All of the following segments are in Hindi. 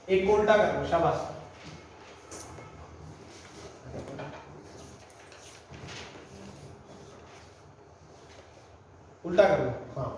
एक को उल्टा करो, शाबाश। उल्टा करो, हाँ।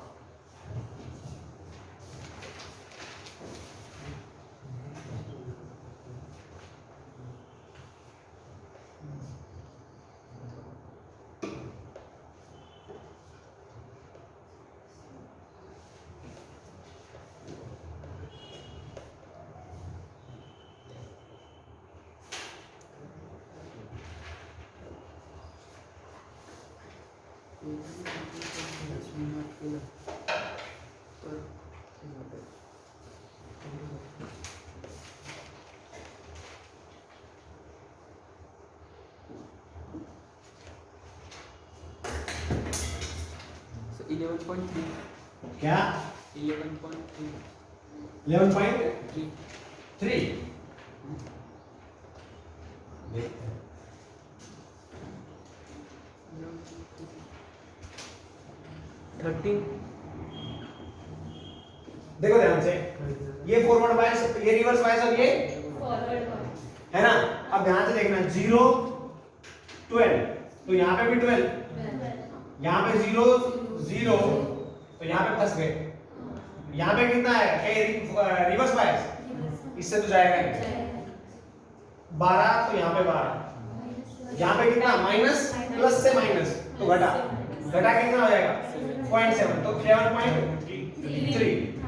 So 11.3. क्या 11.3. 11.3 देखते हैं। 13. देखो ध्यान से, ये फॉरवर्ड बायस, ये रिवर्स बायस और ये फॉरवर्ड है ना। अब ध्यान से देखना, 0 12, तो यहाँ पे भी 12, यहाँ पे 0 0, तो यहाँ पे फंस गए। यहाँ पे कितना है रिवर्स बायस, इससे तो जाएगा नहीं। 12, तो यहाँ पे 12, यहाँ पे कितना माइनस, प्लस से माइनस तो घटा, घटा कितना हो जाएगा 0.7, तो 11.3,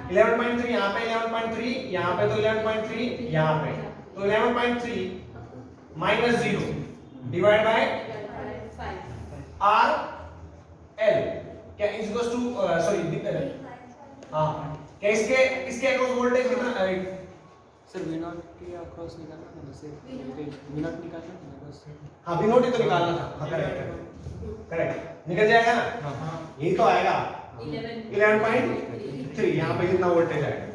11.3 यहाँ पे, 11.3 यहाँ पे, तो 11.3 यहाँ पे, तो 11.3 minus 0 divide by R L, क्या इज इक्वल्स टू सॉरी, हाँ, क्या इसके अक्रॉस वोल्टेज कितना, सर V0 के अक्रॉस निकालना था, जैसे V0 निकालना था ना बस। हाँ V0 ही तो निकालना था, हाँ करेक्ट करेक्ट, निकल जाएगा ना, हाँ यही तो आएगा 11.3, यहाँ पे कितना वोल्टेज आएगा,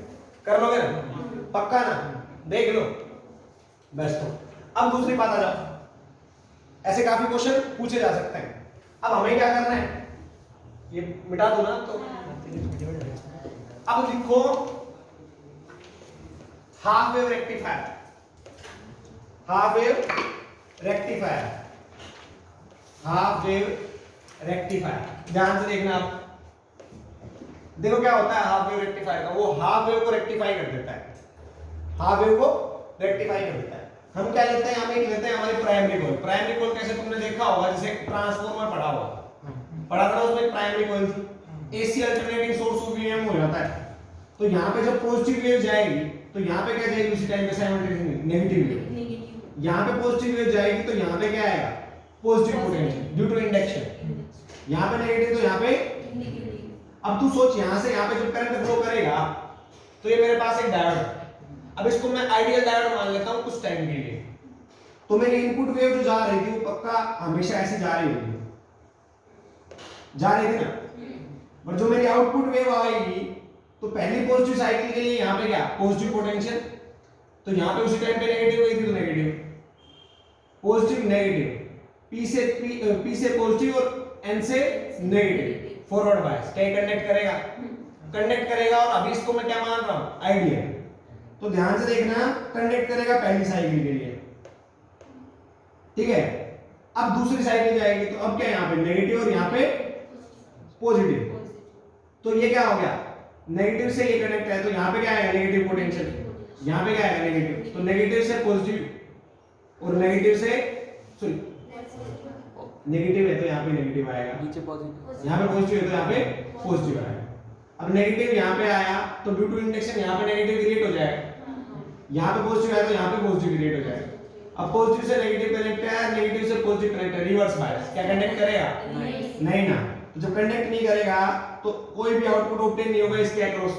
कर लोगे ना, पक्का ना, देख लो बेस्ट हो। अब दूसरी बात आ जाओ, ऐसे काफी क्वेश्चन पूछे जा सकते हैं। अब हमें क्या करना है, ये मिटा दो ना, तो अब लिखो half wave rectifier, half wave rectifier, half wave rectifier. ध्यान से देखना आप, देखो क्या होता है हाफ वेव रेक्टिफायर का, वो हाफ वेव को रेक्टिफाई कर देता है, हाफ वेव को रेक्टिफाई कर देता है। हम क्या लेते हैं, हम एक लेते हैं हमारी प्राइमरी कॉइल। प्राइमरी कॉइल कैसे तुमने देखा होगा, जैसे ट्रांसफार्मर पढ़ा होगा, पढ़ा था उसमें प्राइमरी कॉइल थी, AC alternating source of EMF हो जाता है। तो यहाँ पे जब पॉजिटिव वेव जाएगी तो यहाँ पे क्या जाएगी उसी टाइम पे साइमल्टेनियसली नेगेटिव वेव, यहाँ पे पॉजिटिव वेव जाएगी तो यहाँ पे क्या आएगा positive potential due to induction, यहाँ पे नेगेटिव तो यहाँ पे। अब तू सोच, यहाँ से यहाँ पे जब करंट फ्लो करेगा तो ये मेरे पास एक डायोड है, अब इसको मैं आइडियल डायोड मान लेता हूँ कुछ टाइम के लिए, तो मेरी इनपुट वेव जो जा रही थी वो पक्का हमेशा ऐसे जा रही होगी, जा रही थी ना, पर जो मेरी आउटपुट वेव आएगी तो पहली पॉजिटिव साइकिल के लिए यहाँ पे क्या पॉजिटिव पोटेंशियल, तो यहाँ पे उसी टाइम पे नेगेटिव हुई थी तो नेगेटिव पॉजिटिव नेगेटिव, पी से पॉजिटिव और एन से नेगेटिव, फॉरवर्ड बायस क्या कंडक्ट करेगा, कंडक्ट करेगा। और अभी इसको मैं क्या मान रहा हूँ आइडियल, तो ध्यान से देखना कंडक्ट करेगा पहली साइकिल के लिए, ठीक है। अब दूसरी साइकिल जाएगी तो अब क्या यहाँ पे नेगेटिव और यहाँ पे पॉजिटिव, तो ये क्या हो गया नेगेटिव से ये कनेक्ट है तो यहाँ पे क्या आएगा नेगेटिव पोटेंशियल, यहाँ पे क्या आएगा नेगेटिव, तो नेगेटिव से पॉजिटिव और नेगेटिव से सॉरी नेगेटिव है तो यहाँ पे नेगेटिव आएगा, नीचे पॉजिटिव, यहाँ पे पॉजिटिव है तो यहाँ पे पॉजिटिव आएगा। अब नेगेटिव यहाँ पे आया तो ड्यू टू इंडक्शन यहाँ पे नेगेटिव क्रिएट हो जाएगा, यहाँ पे पॉजिटिव है तो यहाँ पे पॉजिटिव क्रिएट हो जाएगा। अब पॉजिटिव से नेगेटिव कनेक्ट है, नेगेटिव से पॉजिटिव कनेक्ट है, रिवर्स बायस क्या कंडक्ट करेगा, नहीं ना, तो जब कंडक्ट नहीं करेगा तो कोई भी आउटपुट ऑब्टेन नहीं होगा इसके अक्रॉस,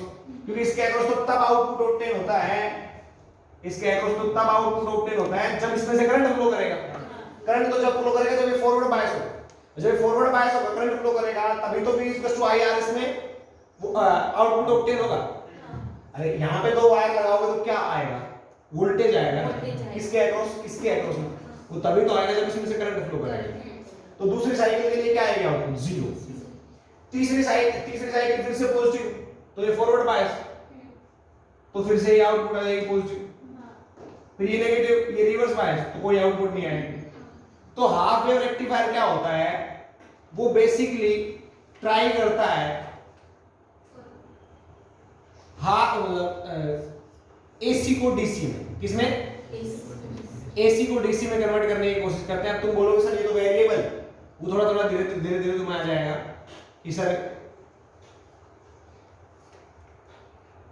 क्योंकि इसके अक्रॉस तो तब आउटपुट ऑब्टेन होता है, इसके अक्रॉस तो तब आउटपुट ऑब्टेन होता है जब इसमें से करंट फ्लो करेगा। करंट तो जब फ्लो करेगा जब ये फॉरवर्ड बायस हो, जब फॉरवर्ड बायस होगा करंट फ्लो करेगा तभी तो V IR इसमें आउटपुट ऑब्टेन होगा। अरे यहाँ पे दो वायर लगाओगे तो क्या आएगा वोल्टेज आएगा ना, इसके अक्रॉस में, वो तभी तो आएगा जब इसमें से करंट फ्लो करेगा। तो दूसरी साइकिल के लिए क्या आएगा आउटपुट 0, तीसरी साइकिल फिर से पॉजिटिव तो ये फॉरवर्ड बायस, तो फिर से ये आउटपुट आ जाएगी पॉजिटिव, फिर ये नेगेटिव, ये रिवर्स बायस, तो कोई आउटपुट नहीं आएगी। तो हाफ वेव रेक्टिफायर क्या होता है, वो बेसिकली ट्राई करता है एसी को डीसी में, किसमें, एसी को डीसी में कन्वर्ट करने की कोशिश करते हैं। अब तुम बोलोगे सर ये तो वेरिएबल, वो थोड़ा थोड़ा धीरे धीरे तुम्हें आ जाएगा कि सर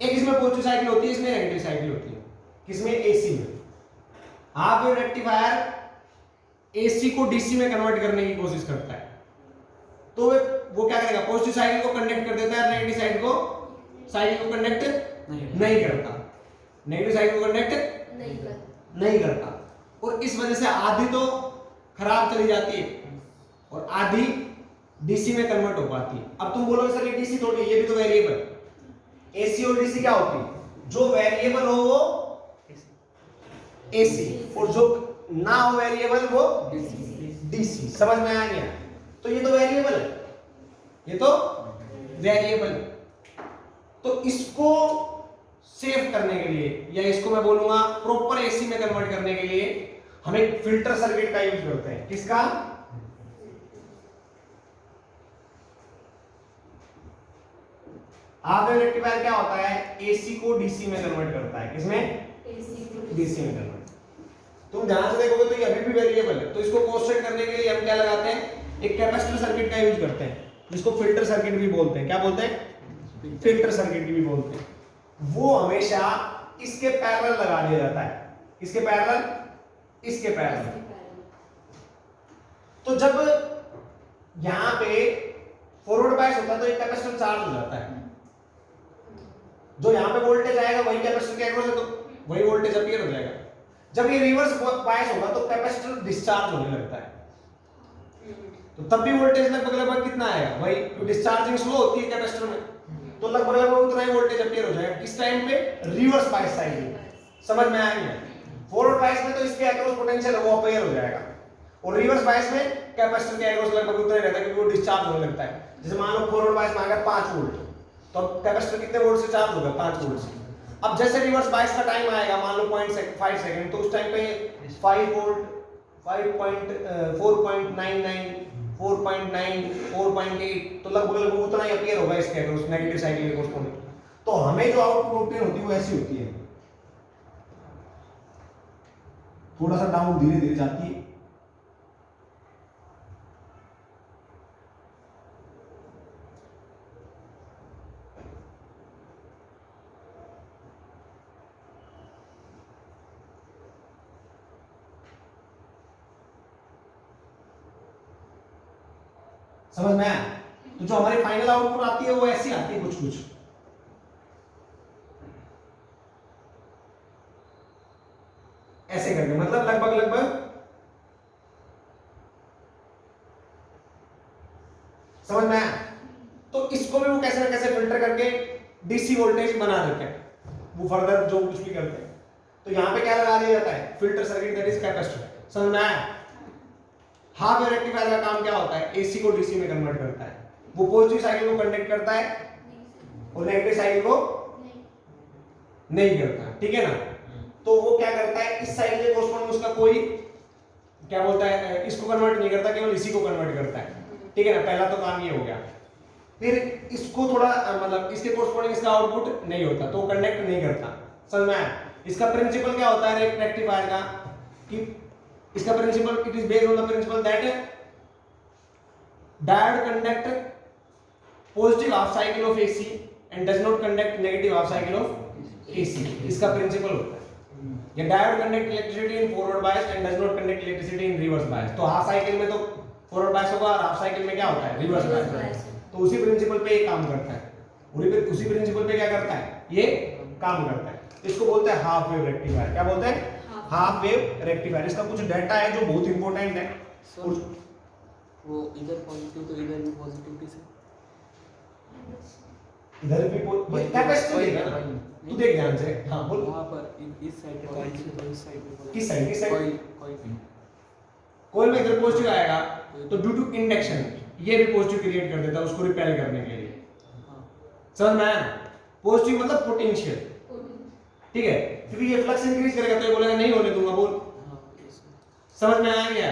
एक इसमें पॉजिटिव साइकिल होती है, इसमें नेगेटिव साइकिल होती है, किसमें, एसी में। हाफ वेव रेक्टिफायर एसी को डीसी में कन्वर्ट करने की कोशिश करता है, तो वो क्या करेगा, पॉजिटिव साइकिल को कंडक्ट कर देता है, नेगेटिव साइकिल को कंडक्ट नहीं करता, नेगेटिव साइकिल को कंडक्ट नहीं करता, और इस वजह से आधी तो खराब चली जाती है और आधी डीसी में कन्वर्ट हो पाती है। अब तुम बोलोगे सर ये डीसी थोड़ी, ये भी तो वेरिएबल, एसी और डीसी क्या होती है, जो वेरिएबल हो वो एसी और जो ना हो वेरिएबल वो डीसी। समझ में आया नहीं? तो ये तो वेरिएबल है, ये तो वेरिएबल है। तो इसको सेव करने के लिए, या इसको मैं बोलूंगा प्रॉपर एसी में कन्वर्ट करने के लिए, हम एक फिल्टर सर्किट का यूज करते हैं। किसका? हाफ वेव रेक्टिफायर क्या होता है, एसी को डीसी में कन्वर्ट करता है, किसमें, डीसी में कन्वर्ट। तुम ध्यान से देखोगे तो ये अभी भी वेरिएबल है, तो इसको कोऑर्डिनेट करने के लिए हम क्या लगाते हैं, एक कैपेसिटर सर्किट का यूज करते हैं, जिसको फिल्टर सर्किट भी बोलते हैं। क्या बोलते हैं? फिल्टर सर्किट भी बोलते हैं। वो हमेशा इसके पैरेलल लगा दिया जाता है, इसके पैरेलल, इसके पैरेलल। तो जब यहां पे फॉरवर्ड बायस होता है तो एक कैपेसिटर चार्ज हो जाता है, जो यहां पे वोल्टेज आएगा वही कैपेसिटर के अक्रॉस है, तो वही वोल्टेज अपीयर हो जाएगा। जब ये रिवर्स बायस होगा तो कैपेसिटर डिस्चार्ज होने लगता है, तो तब भी वोल्टेज लगभग कितना आएगा, वही डिस्चार्जिंग स्लो होती है कैपेसिटर में, तो लगभग उतना ही वोल्टेज अपीयर हो जाएगा। किस टाइम पे? रिवर्स बायस साइड में। समझ में आएगा? फॉरवर्ड बायस में तो इसके अक्रॉस पोटेंशियल वो अपीयर हो जाएगा, और रिवर्स बायस में कैपेसिटर के अक्रॉस लगभग उतना ही रहता है, क्योंकि वो डिस्चार्ज होने लगता है। जैसे मान लो फॉरवर्ड बायस में आ गया 5 वोल्ट, तो कैपेसिटर कितने वोल्ट से चार्ज होगा? 5 वोल्ट से। अब जैसे रिवर्स बायस का टाइम आएगा, मान लो 0.5 सेकंड, तो उस टाइम पे 5 वोल्ट, 4.99, 4.9, 4.8, तो लगभग उतना ही अपीयर होगा इसके अक्रॉस, नेगेटिव साइकिल के कोरस्पोंडिंग। तो हमें जो आउटपुट ऑब्टेन होती है वो ऐसी होती है, थोड़ा सा डाउन, धीरे धीरे जाती है। समझ में आया? तो जो हमारी फाइनल आउटपुट आती है वो ऐसी आती है, कुछ कुछ ऐसे करके, मतलब लगभग समझ में आया? तो इसको भी वो कैसे ना कैसे फिल्टर करके डीसी वोल्टेज बना देते हैं, वो फर्दर जो कुछ भी करते हैं। तो यहां पे क्या लगा दिया जाता है? Filter circuit, that is capacitor. समझ में आया? हाफ वेव रेक्टिफायर का काम क्या होता है? एसी को डीसी में कन्वर्ट करता है। वो पॉजिटिव साइकिल को कंडक्ट करता है और नेगेटिव साइकिल को नहीं करता, ठीक है ना? तो वो क्या करता है, इस साइकिल के कोरस्पोंडिंग उसका कोई क्या बोलता है, इसको कन्वर्ट नहीं करता, केवल इसी को कन्वर्ट करता है, ठीक है ना? पहला तो काम ये हो गया। फिर इसको थोड़ा मतलब इसके कोरस्पोंडिंग इसका आउटपुट नहीं होता, तो कंडक्ट नहीं करता। समझ में आया? इसका प्रिंसिपल क्या होता है रेक्टिफायर का, कि इसका principle, it is based on the principle that diode conduct positive half cycle of AC and does not conduct negative half cycle of AC. इसका प्रिंसिपल होता है। या diode conduct electricity in forward bias and does not conduct electricity in reverse bias. तो हाफ साइकिल में तो फॉरवर्ड बायस होगा और हाफ साइकिल में क्या होता है? Reverse bias. तो उसी प्रिंसिपल पे ये काम करता है, उसी प्रिंसिपल पे क्या करता है? ये काम करता है। इसको बोलते हैं हाफ वेव रेक्टिफायर। क्या बोलते हैं? Half wave rectifier. इसका कुछ डाटा है जो बहुत इंपॉर्टेंट है। वो इधर पॉजिटिव तो इधर भी पॉजिटिव से, इधर भी कैपेसिटर देगा ना, तू देख ध्यान से। हां बोल। वहां पर इस साइड पे पॉजिटिव तो इस साइड पे किस साइड? किस साइड? कोई में इधर पॉजिटिव आएगा तो ड्यू टू इंडक्शन ये भी पॉजिटिव क्रिएट कर देता है उसको रिपेल करने के लिए। समझ में आया? पॉजिटिव मतलब पोटेंशियल, ठीक है, क्योंकि ये फ्लक्स इंक्रीज करेगा तो ये बोलेगा नहीं होने दूंगा, बोल। समझ में आ गया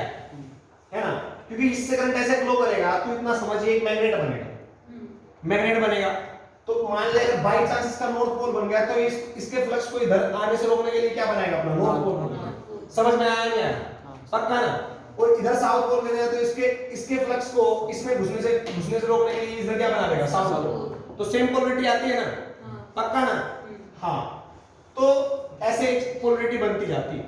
है ना, क्योंकि इससे करंट ऐसे फ्लो करेगा तो इतना समझिए एक मैग्नेट बनेगा, मैग्नेट बनेगा। तो मान लिया अगर बाई चांस इसका नॉर्थ पोल बन गया तो इसके फ्लक्स को इधर आने से रोकने के लिए क्या बनाएगा अपना नॉर्थ पोल। समझ में आया नहीं आया? पक्का ना? और इधर साउथ पोल बन गया तो इसके फ्लक्स को इसमें घुसने से रोकने के लिए इधर क्या बना देगा, साउथ पोल। तो सेम पोलरिटी आती है ना, पक्का ना? हाँ, तो ऐसे पोलरिटी बनती जाती है,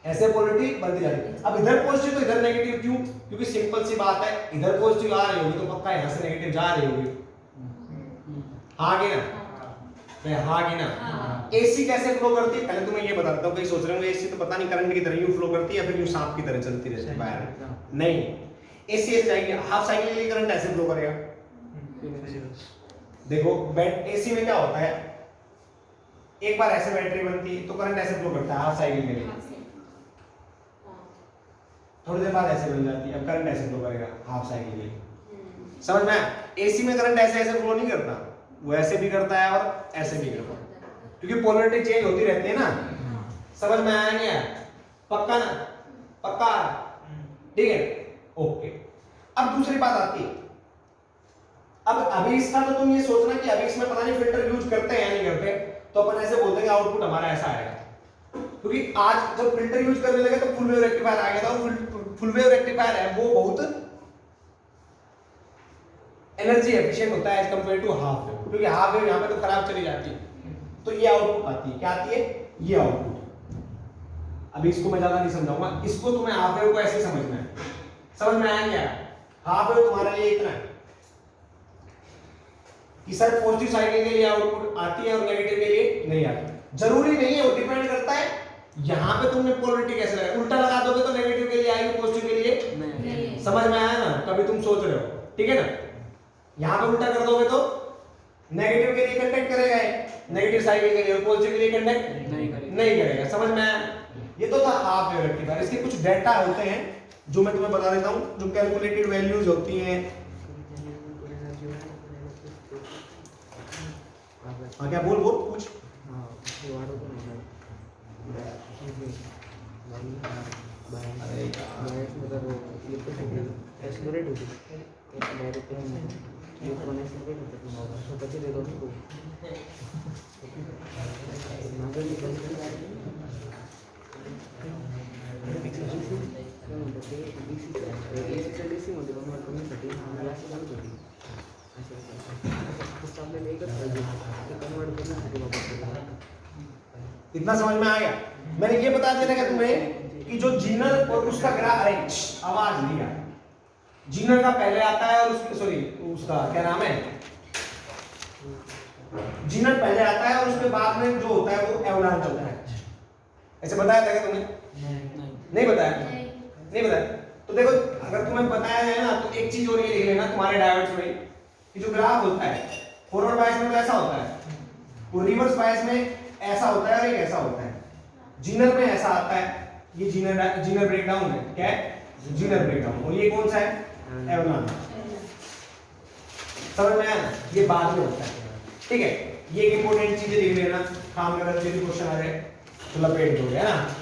ऐसे पोलरिटी बनती जाती है। अब इधर पॉजिटिव तो इधर नेगेटिव, क्यों? क्योंकि सिंपल सी बात है, इधर पॉजिटिव आ रही होगी तो पक्का यहां से नेगेटिव जा रही होगी। हाँ कि ना? हाँ कि ना? एसी कैसे फ्लो करती है पहले तो मैं ये बता देता हूँ। कई सोच रहे होंगे एसी तो पता नहीं करंट की तरह यूं फ्लो करती है या फिर यूं सांप की तरह चलती रहती है बाहर। नहीं, एसी ऐसे जाएगी, हाफ साइकिल के लिए करंट ऐसे फ्लो करेगा। देखो एसी में क्या होता है, एक बार ऐसे बैटरी बनती है तो करंट ऐसे फ्लो करता है हाफ साइकिल के लिए, थोड़ी देर बाद ऐसे बन जाती है, अब करंट ऐसे फ्लो करेगा हाफ साइकिल के लिए। समझ में? एसी में करंट ऐसे ऐसे फ्लो नहीं करता, वो ऐसे भी करता है और ऐसे भी करता है, क्योंकि पोलरिटी चेंज होती रहती है ना। समझ में आया नहीं आया? पक्का ना? पक्का? ठीक है, ओके। अब दूसरी बात आती है, अब अभी इसका तो तुम ये सोचना कि अभी इसमें पता नहीं फिल्टर यूज करते हैं या नहीं करते, तो अपन ऐसे बोलते हैं कि आउटपुट हमारा ऐसा आएगा, क्योंकि आज जब फिल्टर यूज करने लगे तो फुल वेव रेक्टिफायर आ गया था। फुल वेव रेक्टिफायर है वो बहुत एनर्जी एफिशिएंट होता है as compare to half wave, क्योंकि हाफ वेव यहां पे तो खराब चली जाती है, तो ये आउटपुट आती है। क्या आती है? ये आउटपुट। अभी इसको मैं ज्यादा नहीं समझाऊंगा, इसको तुम्हें हाफ वेव को ऐसे समझना है। समझ में आया क्या? हाफ वेव तुम्हारे लिए इतना है कि सर पॉजिटिव साइकिल के लिए आउटपुट आती है और नेगेटिव के लिए नहीं आती। जरूरी नहीं है, वो डिपेंड करता है यहां पे तुमने पोलरिटी कैसे लगाई। उल्टा लगा दोगे तो नेगेटिव के लिए आएगी, पॉजिटिव के लिए नहीं। समझ में आया ना? कभी तुम सोच रहे हो, ठीक है ना? यहां पे उल्टा कर दोगे तो नेगेटिव के लिए कंडक्ट करेगा, नेगेटिव साइकिल के लिए, और पॉजिटिव के लिए कंडक्ट नहीं करेगा। समझ में आया? ये तो था हाफ वेव रेक्टिफायर। इसके कुछ डेटा होते हैं जो मैं तुम्हें बता देता हूं, जो कैलकुलेटेड वैल्यूज होती हैं। हाँ, क्या बोल कुछ? इतना समझ में आ गया? मैंने ये बता दिया था तुम्हें कि जो जीनर और उसका ग्राफ, आवाज लिया, जीनर का पहले आता है और उसका क्या नाम है, जीनर पहले आता है और उसके बाद में जो होता है वो एवलांच होता है। ऐसे बताया था क्या तुमने? नहीं बताया? नहीं बताया? तो देखो, अगर तुम्हें बताया है ना तो एक चीज और ये लिख लेना तुम्हारे डायोड्स में कि जो ग्राफ होता है फॉरवर्ड बायस में तो ऐसा होता है, वो रिवर्स बायस में ऐसा होता है और एक ऐसा होता है। जीनर में ऐसा आता है, ये जीनर ब्रेकडाउन है। क्या है? Zener breakdown. और ये कौन सा है? एवलांच। समझ में आया? ये बाद में होता है, ठीक है? ये इंपॉर्टेंट चीजें लिख लेना, काम में अगर यदि क्वेश्चन आ जाए तो लपेट दोगे, है ना?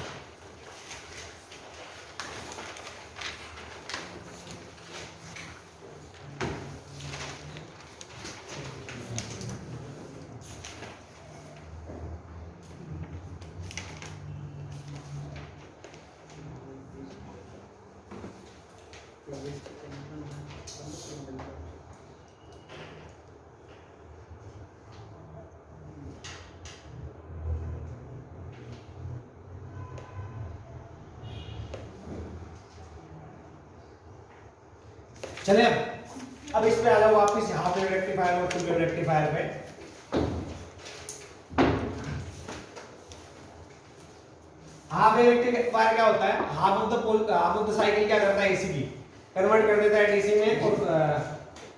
चले अब इस पे आ जाओ वापस हाफ वेव रेक्टिफायर और फुल वेव रेक्टिफायर पे। हाफ वेव रेक्टिफायर क्या होता है? हाफ ऑफ द साइकिल क्या करता है? एसी की कन्वर्ट कर देता है डीसी में, और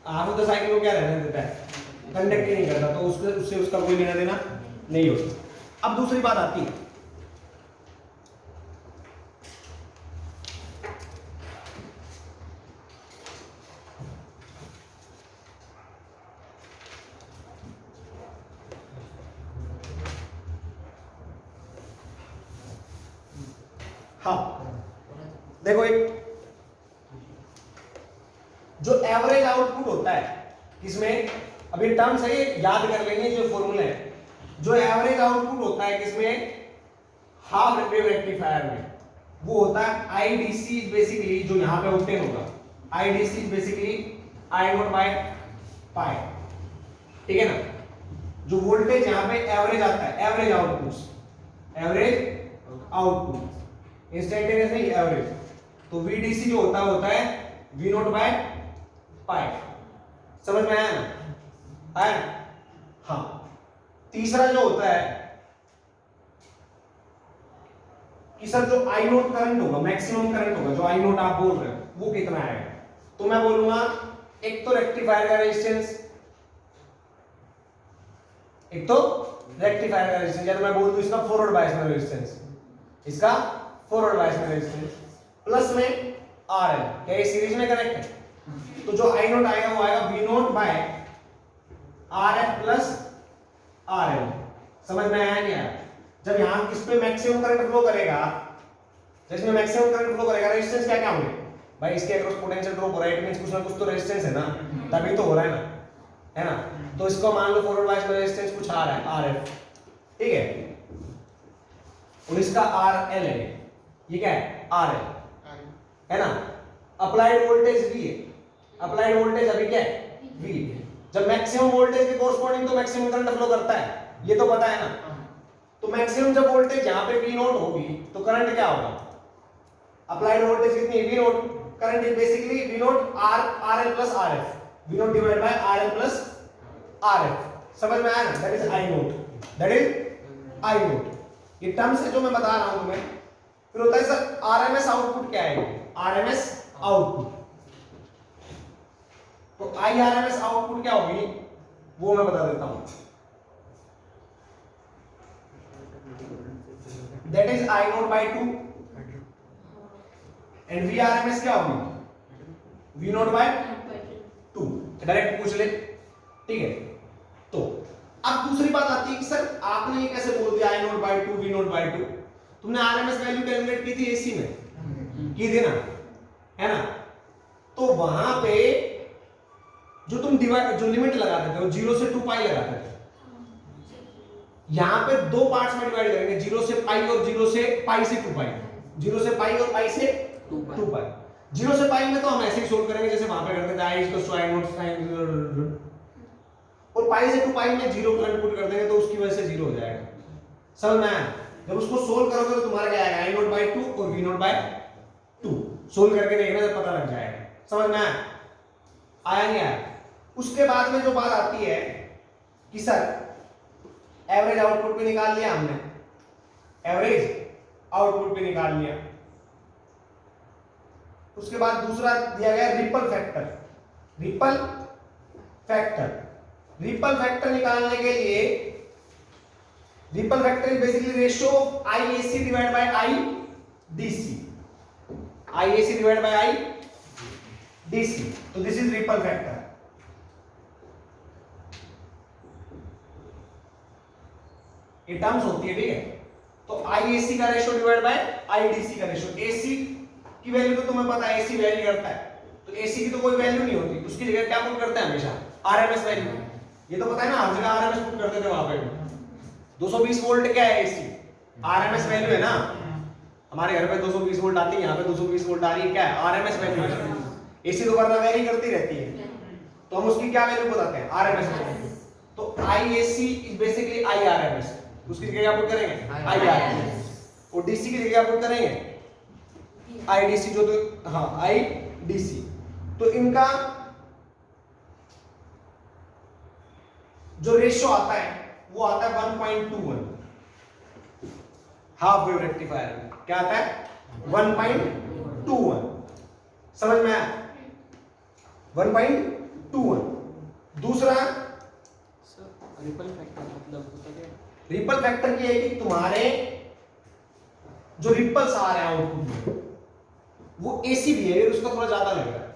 हाफ ऑफ द साइकिल को क्या रहने देता है? कंडक्ट ही नहीं करता, तो उससे उसका कोई लेना देना नहीं होता। अब दूसरी बात आती है, हाँ देखो, एक जो एवरेज आउटपुट होता है किसमें, अभी टर्म्स है ये याद कर लेंगे, जो फॉर्मूले है, जो एवरेज आउटपुट होता है किसमें, हाफ वेव रेक्टिफायर में, वो होता है आईडीसी बेसिकली, जो यहां पे ऑब्टेन होगा, IDC basically I not by pi, ठीक है ना। जो वोल्टेज यहां पे एवरेज आता है, एवरेज आउटपुट इंस्टेंटेनियस नहीं, एवरेज, तो वीडीसी जो होता है वी नॉट बाय पाई। समझ में आया ना, आया ना? हाँ, तीसरा जो होता है कि सर जो आई नोट करंट होगा, मैक्सिमम करंट होगा, जो आई नोट आप बोल रहे हो वो कितना है, तो मैं बोलूंगा एक तो रेक्टिफायर का रेजिस्टेंस, एक तो रेक्टिफायर का रेजिस्टेंस, या तो मैं बोल दूं इसका फॉरवर्ड बायस में रेजिस्टेंस, इसका फॉरवर्ड बायस में रेजिस्टेंस, प्लस में आरएल, क्या ये सीरीज में कनेक्ट है, तो जो आई नोट आएगा वो आएगा V naught by RF plus RL. समझ में आया नहीं आया? जब यहां इस पे मैक्सिमम करंट फ्लो करेगा, जिसमें मैक्सिमम करंट फ्लो करेगा, रेजिस्टेंस क्या क्या होंगे भाई, इसके अक्रॉस पोटेंशियल ड्रॉप हो रहा है, इट मींस कुछ ना कुछ तो रेजिस्टेंस है ना, तभी तो हो रहा है ना, तो इसको मान लो फॉरवर्ड बायस में रेजिस्टेंस कुछ आ रहा है आरएफ, ठीक है, और इसका आरएल है, ये क्या है आरएल है ना। अप्लाइड वोल्टेज वी है, अप्लाइड वोल्टेज अभी क्या है वी, जब मैक्सिमम वोल्टेज के कोरस्पॉन्डिंग तो मैक्सिमम करंट फ्लो करता है, ये तो पता है ना, तो मैक्सिमम जब वोल्टेज यहां पे वी नोट होगी तो करंट क्या होगा, अप्लाइड वोल्टेज कितनी है V naught, current is basically V naught R RL plus RF, V naught divide by RL plus RF. समझ में आया ना, that is I naught, that is I naught, ये टर्म्स है जो मैं बता रहा हूं तुम्हें। फिर होता है सर आरएमएस आउटपुट क्या है, आरएमएस आउटपुट, तो आई आरएमएस आउटपुट क्या होगी वो मैं बता देता हूं, that is I naught by 2 and V RMS क्या होगी वी नोट बाय 2, डायरेक्ट पूछ ले, ठीक है। तो अब दूसरी बात आती है कि सर आपने ये कैसे बोल दिया I naught by 2 V naught by 2, तुमने आरएमएस वैल्यू कैलकुलेट की थी एसी में, की थी ना, है ना, तो वहां पे जो तुम डिवाइड, जो लिमिट लगाते थे वो 0 से 2 पाई लगाते थे, यहां पे दो पार्ट्स में डिवाइड करेंगे, 0 से पाई और 0 से पाई से 2 पाई, 0 से पाई और पाई से 2 पाई। 0 से पाई में तो हम ऐसे ही सोल्व करेंगे जैसे वहां पे करते थे, I equals to I naught sine, और पाई से 2 पाई में 0 करंट पुट कर देंगे तो उसकी वजह से 0 हो जाएगा। समझ में आया? जब उसको सोल्व करोगे तो तुम्हारा क्या आएगा, आई नॉट बाय 2 और वी नॉट बाय 2, सोल्व करके देखना तो पता लग जाएगा। समझ में आया? आया नहीं आया? उसके बाद में जो बात आती है कि सर एवरेज आउटपुट भी निकाल लिया हमने, एवरेज आउटपुट भी निकाल लिया, उसके बाद दूसरा दिया गया ripple factor, ripple factor, ripple factor निकालने के लिए, ripple factor is basically ratio of IAC divide by IDC, IAC divide by IDC, तो दिस इज रिपल फैक्टर। ये टर्म्स होती है, ठीक है, तो आईएसी का रेशियो डिवाइड बाय आईडीसी का रेशियो, एसी की वैल्यू तो तुम्हें पता है, एसी वैल्यू करता है, तो एसी की तो कोई वैल्यू नहीं होती, उसकी जगह क्या पुट करते हैं हमेशा आरएमएस वैल्यू, ये तो पता है ना, हर जगह आरएमएस पुट करते थे वहां पे। 220 वोल्ट क्या है एसी, आरएमएस वैल्यू है ना, हमारे घर पे 220 वोल्ट आती है, यहाँ पे 220 वोल्ट आ रही है, क्या है आरएमएस वैल्यू है। एसी तो वरना वेरी करती रहती है, तो हम उसकी क्या वैल्यू बताते हैं आरएमएस वैल्यू, तो आईएसी इज बेसिकली आईआरएमएस, उसकी जगह क्या पुट करेंगे आईआरएमएस, और डीसी की जगह क्या पुट करेंगे आईडीसी, जो तो हाँ आईडीसी, तो इनका जो रेशियो आता है वो आता है 1.21, हाफ वेव रेक्टिफायर में क्या आता है 1.21, समझ में आया 1.21। दूसरा रिपल फैक्टर मतलब होता क्या है? रिपल फैक्टर ये है कि तुम्हारे जो रिपल्स आ रहे हैं आउटपुट में वो एसी बिहेवियर उसका थोड़ा ज्यादा लग रहा है।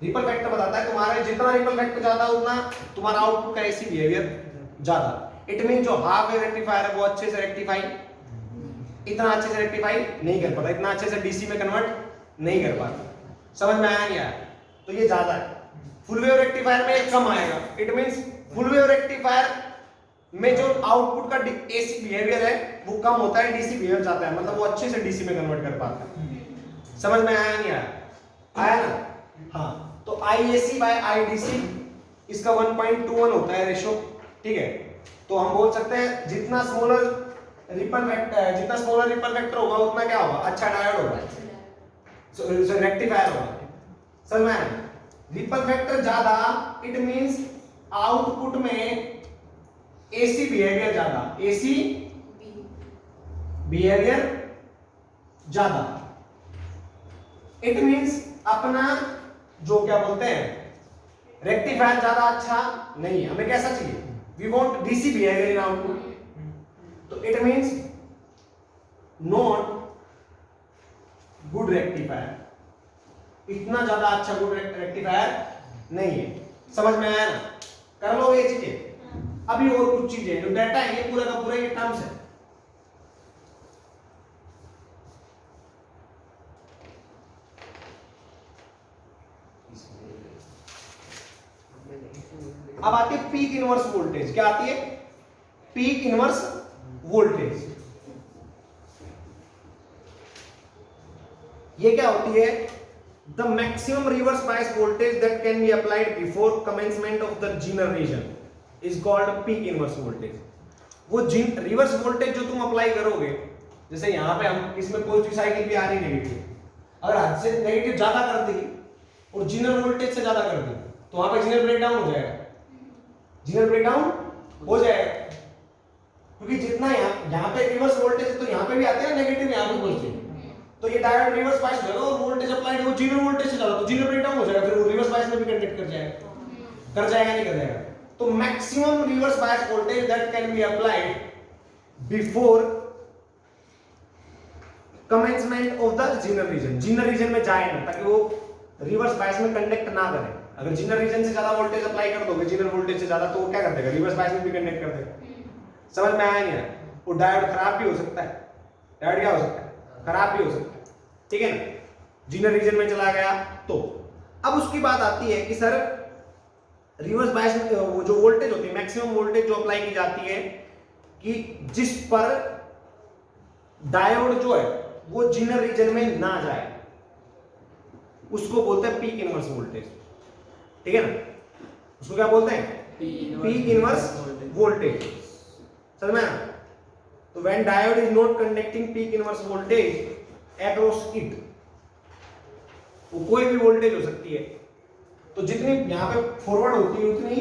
रिपल फैक्टर बताता है तुम्हारे जितना रिपल फैक्टर ज्यादा उतना तुम्हारा आउटपुट का एसी बिहेवियर ज्यादा। इट मीन जो हाफ वेव रेक्टिफायर है वो अच्छे से रेक्टिफाई इतना अच्छे से रेक्टिफाई नहीं कर पाता, इतना अच्छे से डीसी में कन्वर्ट नहीं कर पाता। समझ में आया नहीं आया? तो ये ज्यादा है। फुल वेव रेक्टिफायर में कम आएगा। It means full wave rectifier में जो आउटपुट का एसी बिहेवियर है वो कम होता है, डीसी बिहेवियर चाहता है, मतलब वो अच्छे से डीसी में कन्वर्ट कर पाता है। समझ में आया नहीं आया? आया ना? हाँ, तो IAC बाय IDC इसका 1.21 होता है रेशो, ठीक है। तो हम बोल सकते हैं जितना स्मॉलर रिपल वेक्टर होगा उतना क्या होगा, अच्छा डायोड होगा, सो रेक्टिफायर होगा। समझ में आया? रिपल फैक्टर ज्यादा, इट मींस आउटपुट में एसी बिहेवियर ज्यादा, एसी बिहेवियर ज्यादा। इट मींस अपना जो क्या बोलते हैं रेक्टिफायर ज्यादा अच्छा नहीं है, हमें कैसा चाहिए, we want DC behaviour in output. तो it means not good rectifier, इतना ज्यादा अच्छा गुड रेक्टिफायर नहीं है। समझ में आया ना? कर लो ये चीजें। अभी और कुछ चीजें जो डाटा है ये पूरा का पूरा ये टर्म्स है। अब आती है पीक इनवर्स वोल्टेज। क्या आती है? Peak inverse voltage. ये क्या होती है? The maximum reverse bias voltage that can be applied before commencement of the Zener region is called peak inverse voltage. वो रिवर्स वोल्टेज जो तुम अप्लाई करोगे, जैसे यहां पे हम इसमें पॉजिटिव साइकिल भी आ रही नेगेटिव, अगर हद से नेगेटिव ज्यादा कर दी और जीनर वोल्टेज से ज्यादा कर दी तो वहां पे जीनर ब्रेकडाउन हो जाएगा, जीनर ब्रेकडाउन हो जाएगा। क्योंकि जितना यहाँ पे रिवर्स वोल्टेज है तो यहाँ पे भी आते हैं नेगेटिव, यहाँ पे पॉजिटिव, तो ये डायोड रिवर्स बायस हो जाएगा और वोल्टेज अप्लाइड हो जीरो वोल्टेज से ज्यादा तो जीरो ब्रेकडाउन हो जाएगा, फिर वो रिवर्स बायस में भी कंडक्ट कर जाएगा, नहीं कर जाएगा। तो maximum reverse bias voltage that can be applied before commencement of the Zener region, Zener region में जाए ना, ताकि वो रिवर्स बायस में कंडक्ट ना करे। अगर जीनर रीजन से ज्यादा वोल्टेज अप्लाई कर दोगे, जीनर वोल्टेज से ज्यादा, तो वो क्या कर देगा, रिवर्स बायस में भी कंडक्ट कर देगा। समझ में आया नहीं? वो डायोड खराब भी हो सकता है, डायोड क्या हो सकता है, खराब भी हो सकता है, ठीक है ना, जीनर रीजन में चला गया तो। अब उसकी बात आती है कि सर रिवर्स बायस में वो जो वोल्टेज होती है, मैक्सिमम वोल्टेज जो अप्लाई की जाती है कि जिस पर डायोड जो है वो जीनर रीजन में ना जाए, उसको बोलते हैं पीक इनवर्स वोल्टेज, ठीक है ना। उसको क्या बोलते हैं? Peak inverse voltage. समझ में आया? तो when diode is not conducting peak inverse voltage across it, वो कोई भी वोल्टेज हो सकती है, तो जितनी यहाँ पे फॉरवर्ड होती है उतनी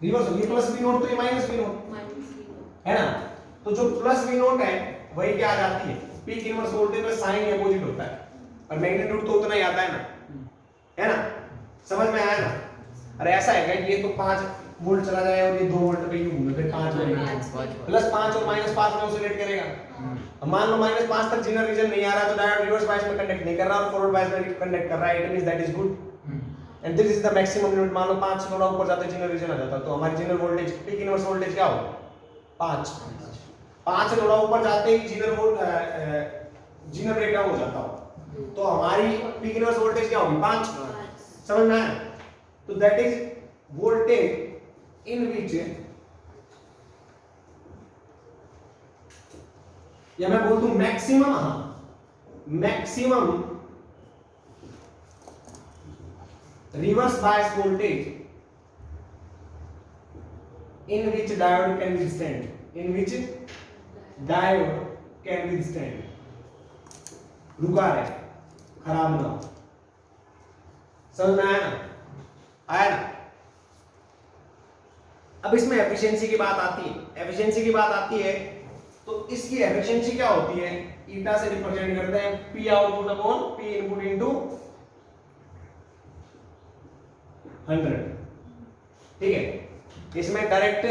रिवर्स होगी, प्लस वी नोट तो ये माइनस वी नोट है ना। तो जो प्लस वी नोट है वही क्या आ जाती है, पीक इनवर्स वोल्टेज में साइन अपोजिट होता है, और मैग्नीट्यूड तो उतना ही आता है ना, है ना। समझ में आया ना? अरे ऐसा है क्या, ये तो 5 वोल्ट चला जाए और ये 2 वोल्ट पे यूं घूमे, फिर 5 वोल्ट प्लस 5 और माइनस 5 में ऑसिलेट करेगा। अब मान लो माइनस 5 तक जीनर रीजन नहीं आ रहा तो डायोड रिवर्स बायस में कंडक्ट नहीं कर रहा और फॉरवर्ड बायस में कंडक्ट कर रहा है, it means that is good and this is the maximum limit. मान लो 5 से थोड़ा ऊपर जाते जीनर रीजन आ जाता, तो हमारी Zener voltage peak inverse voltage क्या होगा, 5 से थोड़ा ऊपर जाते ही जीनर ब्रेकडाउन हो जाता हो, तो हमारी पीक इनवर्स वोल्टेज क्या होगी, 5। समझ में आया? तो दैट इज वोल्टेज इन विच, या मैं बोल दूं maximum, maximum reverse bias voltage in which diode can withstand, in which diode can withstand, रुका रहे, खराब ना हो। समझ में आया ना? आया ना? अब इसमें एफिशिएंसी की बात आती है, एफिशिएंसी की बात आती है तो इसकी एफिशिएंसी क्या होती है, ईटा से रिप्रेजेंट करते हैं P output upon P input into 100, ठीक है। इसमें डायरेक्ट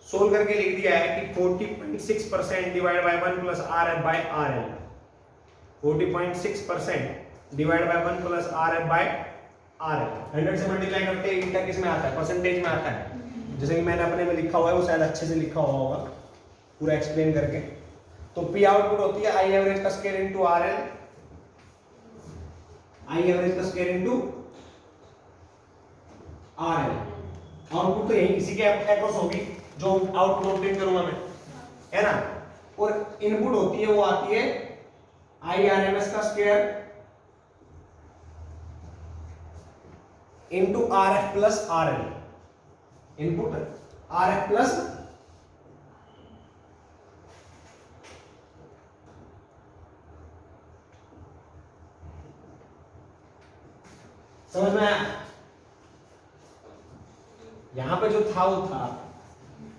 सोल्व करके लिख दिया है कि 40.6% divide by 1 plus R F by R L, 40.6% divide by 1 plus R F by R L. 100 से मल्टीप्लाई करते हैं, ईटा किस में आता है, परसेंटेज में आता है, जैसे कि मैंने अपने में लिखा हुआ है, वो शायद अच्छे से लिखा हुआ होगा पूरा एक्सप्लेन करके। तो पी आउटपुट होती है आई एवरेज का square into R L, I average का square into R L. Output तो यही इसी के अक्रॉस होगी जो आउटपुट ऑब्टेन करूंगा मैं, है ना। और इनपुट होती है वो आती है आई आर एम एस का square into R F plus R L. Input are F plus समझ में आया? यहां पे जो था वो था,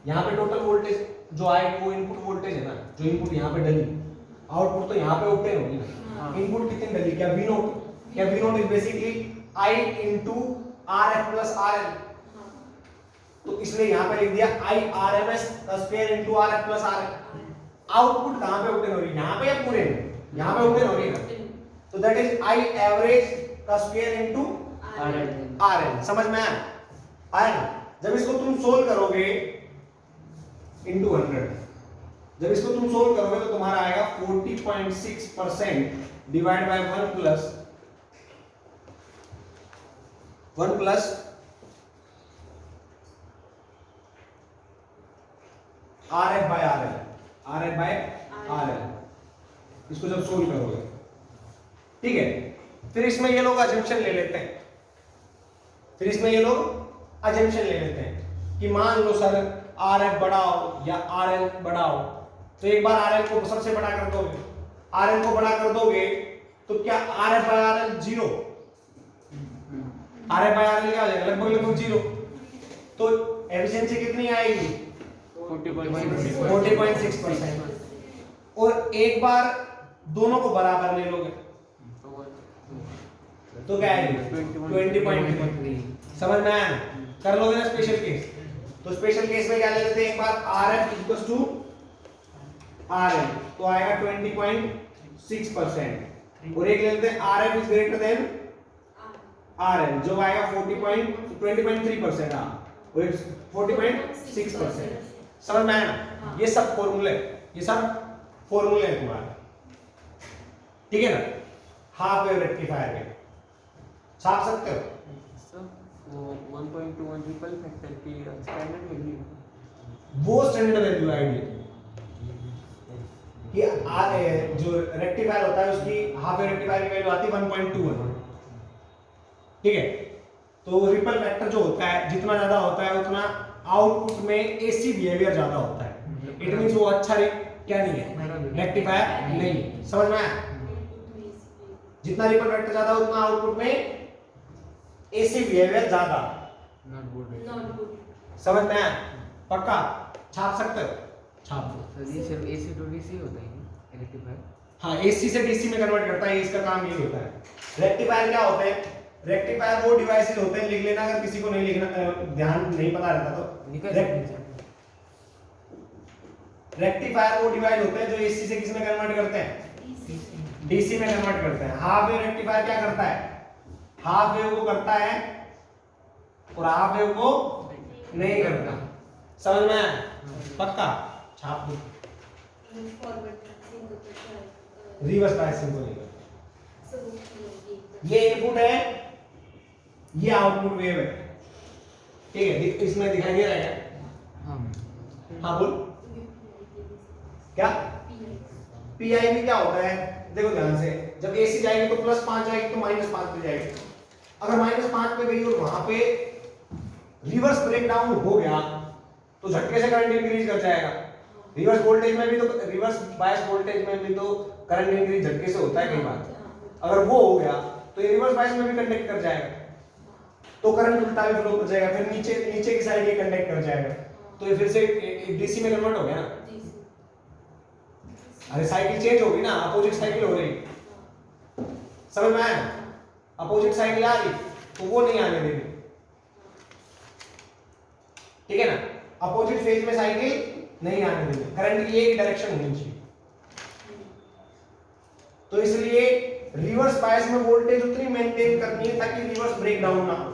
यहां पे टोटल वोल्टेज जो आएगी वो इनपुट वोल्टेज है ना, जो इनपुट यहां पे डली, आउटपुट तो यहां पे ऑब्टेन होगी ना। इनपुट कितनी डली, क्या वी नोट, क्या V naught is basically I into R F plus R L. तो इसलिए यहां पे लिख दिया आई आर एम एस का square into R F plus R L. Output कहां पे ऑब्टेन हो रही है, यहां पे या पूरे में, यहां पे ऑब्टेन हो रही है। तो दैट इज आई एवरेज का स्क्वायर इनटू आर एल। समझ में आया? आया ना? जब इसको तुम सोल्व करोगे इनटू 100, जब इसको तुम सोल्व करोगे तो तुम्हारा आएगा 40.6% divide by 1 plus R F by R L, R F by R L. इसको जब सोल्व करोगे, ठीक है। फिर इसमें ये लोग अजम्पशन ले लेते हैं, फिर इसमें ये लोग अजम्पशन ले लेते हैं कि मान लो सर आर एफ बड़ा हो या आर एल बड़ा हो, तो एक बार आर एल को सबसे बड़ा कर दोगे, आर एल को बड़ा कर दोगे तो क्या R F by R L zero, R F by R L क्या हो जाएगा, लगभग जीरो। तो एफिशिएंसी कितनी आएगी, 40.6%। और एक बार दोनों को बराबर ले लोगे तो क्या आएगी 20.3। समझ में आया? कर लोगे ना स्पेशल केस। तो स्पेशल केस में क्या ले लेते हैं, एक बार R F equals to R L तो आएगा 20.6%, और एक ले लेते हैं R F is greater than R L जो आएगा 20.3%। हाँ, और 40.6%। समझ में आया ना? ये सब फॉर्मूले, ये सब फॉर्मूले हैं तुम्हारे, ठीक है ना। हाफ वेव रेक्टिफायर के छाप सकते हो। वो 1.21 रिपल फैक्टर की स्टैंडर्ड वैल्यू, वो स्टैंडर्ड वैल्यू आएगी कि जो रेक्टिफायर होता है उसकी हाफ वेव रेक्टिफायर की वैल्यू आती है 1.21, ठीक है। तो रिपल फैक्टर जो होता है जितना ज्यादा होता है उतना आउटपुट में एसी बिहेवियर ज्यादा होता है। इट मींस वो अच्छा क्या नहीं है, रेक्टिफायर नहीं। समझ में आया? जितना रिपल फैक्टर ज्यादा उतना आउटपुट में एसी बिहेवियर ज्यादा। समझ में आया? पक्का छाप सकते हो, छाप दो। सर ये सिर्फ एसी टू डीसी होता है रेक्टिफायर? हाँ, एसी से डीसी में कन्वर्ट करता है, इसका काम ये होता है। रेक्टिफायर क्या होते हैं, रेक्टिफायर वो डिवाइसेस होते हैं, लिख लेना अगर किसी को नहीं लिखना, ध्यान नहीं पता रहता तो। रेक्टिफायर वो डिवाइस होते हैं जो एसी से किस में कन्वर्ट करते हैं, डीसी में कन्वर्ट करते हैं। हाफ वेव रेक्टिफायर क्या करता है, हाफ वेव को करता है और हाफ वेव को नहीं करता। समझ में आया? पक्का छाप दो। रिवर्स बायसिंग को नहीं करता। ये इनपुट है, ये आउटपुट वेव है, ठीक है। इसमें दिखाई दे रहा है क्या? हाँ बोल, क्या पीआईवी क्या होता है, देखो ध्यान से। जब एसी जाएगी तो +5 जाएगी तो -5 पे जाएगी। अगर -5 पे गई और वहां पे रिवर्स ब्रेकडाउन हो गया तो झटके से करंट इंक्रीज कर जाएगा। रिवर्स वोल्टेज में भी तो, रिवर्स बायस वोल्टेज में भी तो करंट इंक्रीज झटके से होता है कई बार। अगर वो हो गया तो ये रिवर्स बायस में भी कंडक्ट कर जाएगा, तो करंट उल्टा भी फ्लो कर जाएगा, फिर नीचे की साइड ये कंडक्ट कर जाएगा, तो ये फिर से डीसी में कन्वर्ट हो गया ना। अरे साइकिल चेंज होगी ना, अपोजिट साइकिल हो रही, समझ में आया? अपोजिट साइकिल आ रही तो वो नहीं आने देगी, ठीक है ना। अपोजिट फेज में साइकिल नहीं आने देगी, करंट की एक डायरेक्शन होनी चाहिए। तो इसलिए रिवर्स बायस में वोल्टेज उतनी मेंटेन करनी है ताकि रिवर्स ब्रेकडाउन ना हो।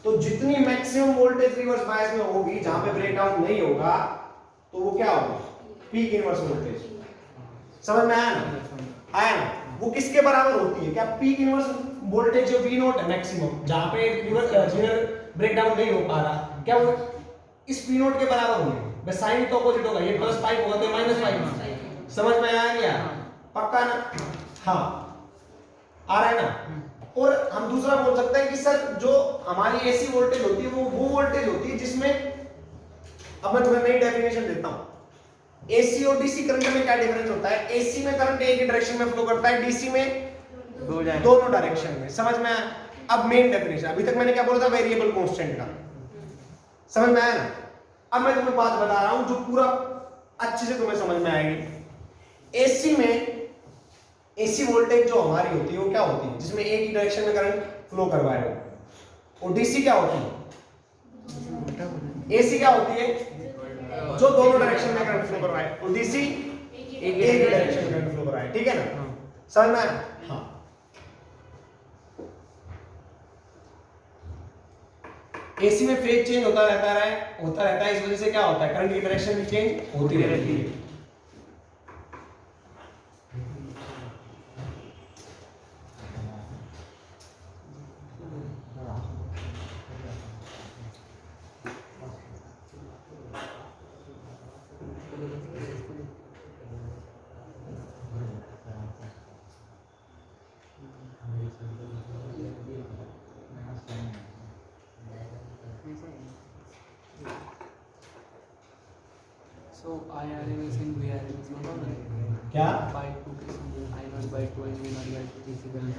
तो जितनी मैक्सिमम वोल्टेज रिवर्स बायस में होगी, जहां पे ब्रेकडाउन नहीं होगा, तो वो क्या होगा, पीक इनवर्स वोल्टेज। समझ में आया ना, आया ना? वो किसके बराबर होती है, क्या पीक इनवर्स वोल्टेज जो V0 है मैक्सिमम, जहां पे जीनर ब्रेकडाउन नहीं हो पा रहा, क्या वो इस V0 के बराबर होंगे? बस साइन तो अपोजिट होगा, ये +5 होगा तो -5। समझ में आया क्या? पक्का ना? हाँ, आ रहा है ना? और हम दूसरा बोल सकते हैं कि सर जो हमारी एसी वोल्टेज होती है वो वोल्टेज होती है जिसमें, अब मैं तुम्हें नई डेफिनेशन देता हूं। एसी और डीसी करंट में क्या डिफरेंस होता है? एसी में करंट एक ही डायरेक्शन में फ्लो करता है, डीसी में दोनों डायरेक्शन में। समझ में आया? अब मेन डेफिनेशन, अभी तक मैंने क्या बोला था, वेरिएबल कांस्टेंट का। समझ में आया ना? अब मैं तुम्हें बात बता रहा हूं जो पूरा अच्छे से तुम्हें समझ में आएगी। एसी में एसी वोल्टेज जो हमारी होती है वो क्या होती है, जिसमें एक ही डायरेक्शन में करंट फ्लो करवाए। और डीसी क्या होती है? एसी क्या होती है? जो दोनों डायरेक्शन में करंट फ्लो करवाए। और डीसी एक ही डायरेक्शन में करंट फ्लो करवाए। ठीक है ना? समझ में आया? हाँ। एसी में फेज चेंज होता रहता है, इस वजह से क्या होता है, करंट की डायरेक्शन भी चेंज होती रहती है। So IRMS and VRMS बराबर है क्या? by 2 के संग I0 by 2 and V0 by 2 DC current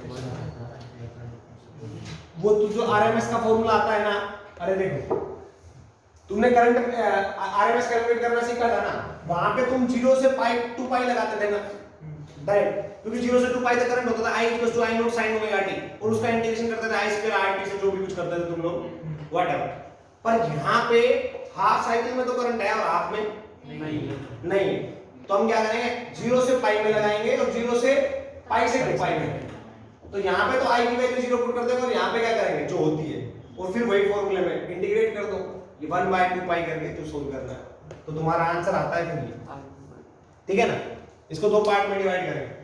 वो तो जो आरएमएस का फॉर्मूला आता है ना, अरे देखो तुमने करंट आरएमएस कैलकुलेट करना सीखा था ना, वहां पे तुम 0 से पाई 2 पाई लगाते थे ना डायरेक्ट, क्योंकि 0 से 2 पाई तक करंट होता था, I I0 sin omega t, और उसका इंटीग्रेशन करते थे I स्क्वायर RT से, जो भी कुछ करते थे तुम लोग व्हाटएवर। पर यहाँ पे हाफ साइकिल में तो करंट है और हाफ में नहीं, तो हम क्या करेंगे, 0 से पाई में लगाएंगे और 0 से पाई से 2 पाई में। तो यहाँ पे तो I की वैल्यू 0 पुट कर देंगे और यहाँ पे क्या करेंगे, जो होती है, और फिर वही फॉर्मूले में इंटीग्रेट कर दो, ये 1/2 पाई करके तो सोल्व करना है, तो तुम्हारा आंसर आता है फिर ये। ठीक है ना? इसको दो पार्ट में डिवाइड करेंगे।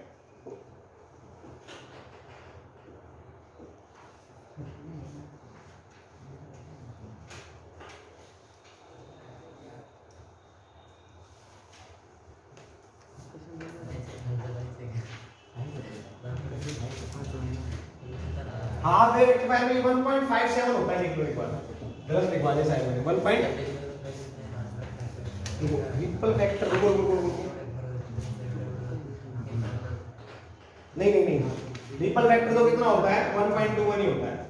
हाफ वेव रेक्टिफायर में 1.57 होता है, लिख लो एक बार, गलत लिखवा दिया साइड में 1 पॉइंट, रिपल फैक्टर नहीं रिपल फैक्टर तो कितना होता है, 1.21 ही होता है।